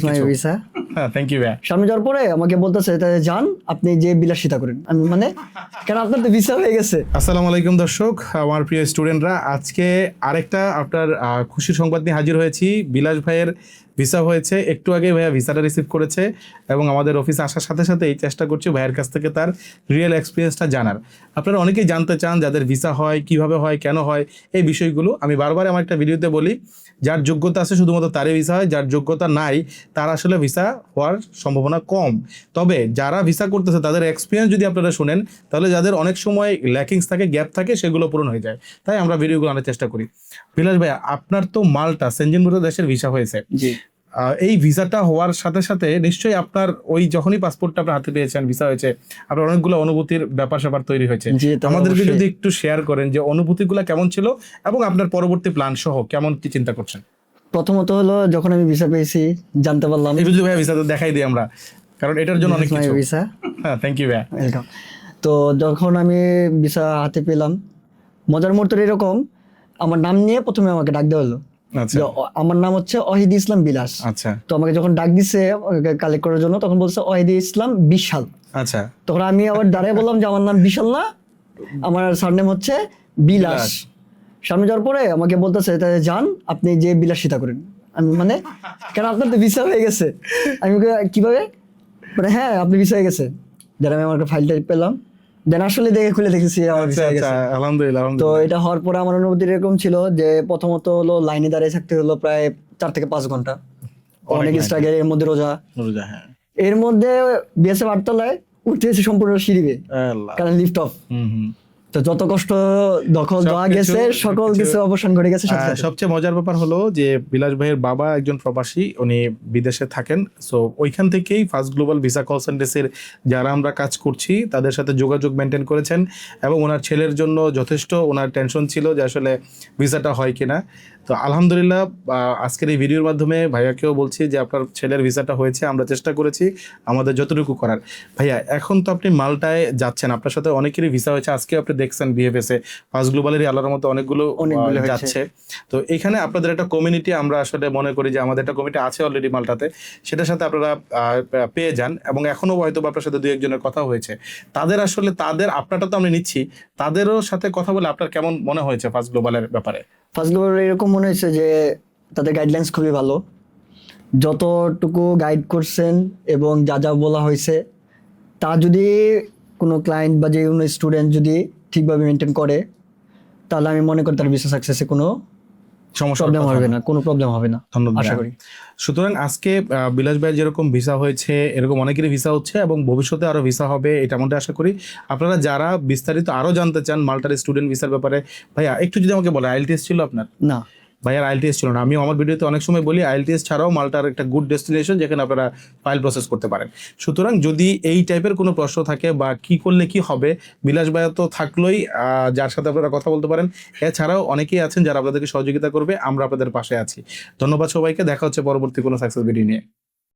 কিছু। ভিসা হ্যাঁ, thank you ভাইয়া। সামনে যাওয়ার পরে আমাকে বলতেছে তাহলে যান আপনি যে বিলাসিতা করেন। আমি মানে কেন আপনার তো ভিসা হয়ে গেছে। আসসালামু আলাইকুম দর্শক, আমার প্রিয় স্টুডেন্টরা, আজকে আরেকটা আপনার খুশির সংবাদ নিয়ে হাজির হয়েছি। বিলাস ভাইয়ের ভিসা হয়েছে, একটু আগে ভাইয়া ভিসাটা রিসিভ করেছে এবং আমাদের অফিসে আসার সাথে সাথে এই চেষ্টা করছি ভাইয়ের কাছ থেকে তার রিয়েল এক্সপিরিয়েন্সটা জানার। আপনারা অনেকেই জানতে চান যাদের ভিসা হয়, কিভাবে হয়, কেন হয়, এই বিষয়গুলো। আমি বারবার আমার একটা ভিডিওতে বলি, যার যোগ্যতা আছে শুধুমাত্র তারই ভিসা হয়, যার যোগ্যতা নাই তার আসলে ভিসা হওয়ার সম্ভাবনা কম। তবে যারা ভিসা করতেছে তাদের এক্সপিরিয়েন্স যদি আপনারা শুনেন, তাহলে যাদের অনেক সময় ল্যাকিংস থাকে, গ্যাপ থাকে, সেগুলো পূরণ হয়ে যায়। তাই আমরা ভিডিওগুলো আনার চেষ্টা করি। বিলাস ভাই, আপনার তো মাল্টা সেনজেনভুক্ত দেশের ভিসা হয়েছে। জি এই ভিসাটা হওয়ার সাথে সাথে নিশ্চয়ই আপনার ওই যখনই পাসপোর্টটা আপনার হাতে পেয়েছেন, ভিসা হয়েছে, আপনার অনেকগুলো অনুভূতির ব্যাপার স্যাপার তৈরি হয়েছে। জি, তা আমাদেরকে অবশ্যই। যদি একটু শেয়ার করেন যে অনুভূতিগুলো কেমন ছিল এবং আপনার পরবর্তী প্ল্যান সহ কেমন কি চিন্তা করছেন। প্রথমত হলো যখন আমি ভিসা পেয়েছি জানতে পারলাম এই বুঝলি ভাইয়া, ভিসা তো দেখাই দিই আমরা, কারণ এটার জন্য অনেক কিছু। ভিসা হ্যাঁ, থ্যাংক ইউ ভাইয়া। ওয়েলকাম। তো যখন আমি ভিসা হাতে পেলাম, মজার মুহূর্ত এরকম, আমার নাম নিয়ে প্রথমে আমাকে ডাক দেওয়া হলো। আচ্ছা যে আমার নাম হচ্ছে অহিদ ইসলাম বিলাস। আচ্ছা তো আমাকে যখন ডাক দিছে কালেক্ট করার জন্য, তখন বলছে অহিদ ইসলাম বিশাল। আচ্ছা। তখন আমি আবার দাঁড়িয়ে বললাম যে আমার নাম বিশাল না, আমার সারনেম হচ্ছে বিলাস। বিলাস। সামনে যাওয়ার পরে আমাকে বলতেছে তাহলে যান আপনি যে বিলাসিতা করেন। আমি মানে কেন আপনার তো ভিসা হয়ে গেছে। আমি ওকে কিভাবে মানে হ্যাঁ আপনি ভিসা হয়ে গেছে। দেন আমি আমার ফাইলটা পেলাম, দেন আসলে দেখে খুলে দেখেছি আমার আচ্ছা ভিসা হয়ে আচ্ছা, গেছে। আলহামদুলিল্লাহ তো আলহামদুলিল্লাহ। এটা হওয়ার পরে আমার অনুভূতি এরকম ছিল যে প্রথমত হলো লাইনে দাঁড়িয়ে থাকতে হলো প্রায় 4 থেকে 5 ঘন্টা, অনেক line। স্ট্রাগেল, এর মধ্যে রোজা, রোজা, হ্যাঁ। এর মধ্যে বিএসএফ 8 তলায় উঠতে হয়েছে সম্পূর্ণ সিঁড়িবে, আল্লাহ। কারণ লিফট অফ। হুম হুম। তো যত কষ্ট দখল দেওয়া গেছে সকল সবকিছু- কিছু অবসান ঘটে গেছে সাথে সাথে। সবচেয়ে মজার ব্যাপার হলো যে বিলাস ভাইয়ের বাবা একজন প্রবাসী, উনি বিদেশে থাকেন। সো ওইখান থেকেই ফার্স্ট গ্লোবাল ভিসা কল সেন্টারের যারা আমরা কাজ করছি তাদের সাথে যোগাযোগ মেনটেন করেছেন এবং ওনার ছেলের জন্য যথেষ্ট ওনার টেনশন ছিল যে আসলে ভিসাটা হয় কিনা। তো আলহামদুলিল্লাহ, আজকের এই ভিডিওর মাধ্যমে ভাইয়াকেও বলছি যে আপনার ছেলের ভিসাটা হয়েছে, আমরা চেষ্টা করেছি আমাদের যতটুকু করার। ভাইয়া, এখন তো আপনি মাল্টায় যাচ্ছেন, আপনার সাথে অনেকেরই ভিসা হয়েছে, আজকে আপনি দেখছেন বিএফএস এ ফার্স্ট গ্লোবালেরই আল্লাহর মতো অনেকগুলো হয়েছে। যাচ্ছে। তো এখানে আপনাদের একটা কমিউনিটি, আমরা আসলে মনে করি যে আমাদের একটা কমিটি আছে অলরেডি মাল্টাতে, সেটার সাথে আপনারা পেয়ে যান এবং এখনো হয়তো আপনার সাথে 2-1 জনের কথা হয়েছে। তাদের আসলে আপনারটা তো আমরা নিচ্ছি, তাদেরও সাথে কথা বলে আপনার কেমন মনে হয়েছে ফার্স্ট গ্লোবালের ব্যাপারে? ফার্স্ট গ্লোবাল এরকম মনে হয়েছে যে তাদের গাইডলাইন্স খুবই ভালো, যতটুকু গাইড করছেন এবং যা যা বলা হয়েছে তা যদি কোনো ক্লায়েন্ট বা যে কোনো স্টুডেন্ট যদি ঠিকভাবে মেনটেন করে, তাহলে আমি মনে করি তার বিজনেস সাকসেসে কোনো প্রবলেম হবে না, কোনো প্রবলেম হবে না ধন্যবাদ আশা ভাইয়া। করি। সুতরাং আজকে বিলাস ভাইয়ের যেরকম ভিসা হয়েছে, এরকম অনেকেরই ভিসা হচ্ছে এবং ভবিষ্যতে আরো ভিসা হবে, এটা মধ্যে আশা করি। আপনারা যারা বিস্তারিত আরো জানতে চান মাল্টার স্টুডেন্ট ভিসার ব্যাপারে, ভাইয়া একটু যদি আমাকে বলে, আইএলটিএস ছিল আপনার? না ভাইয়ার আইএলটিএস ছিল না। আমি আমার ভিডিওতে অনেক সময় বলি আইএলটিএস ছাড়াও মাল্টার একটা গুড ডেস্টিনেশন যেখানে আপনারা ফাইল প্রসেস করতে পারেন। সুতরাং যদি এই টাইপের কোনো প্রশ্ন থাকে বা কি করলে কি হবে, বিলাস ভাইয়া তো থাকলোই, যার সাথে আপনারা কথা বলতে পারেন। এছাড়াও অনেকেই আছেন যারা আপনাদেরকে সহযোগিতা করবে, আমরা আপনাদের পাশে আছি। ধন্যবাদ সবাইকে, দেখা হচ্ছে পরবর্তী কোনো সাকসেস ভিডিও নিয়ে।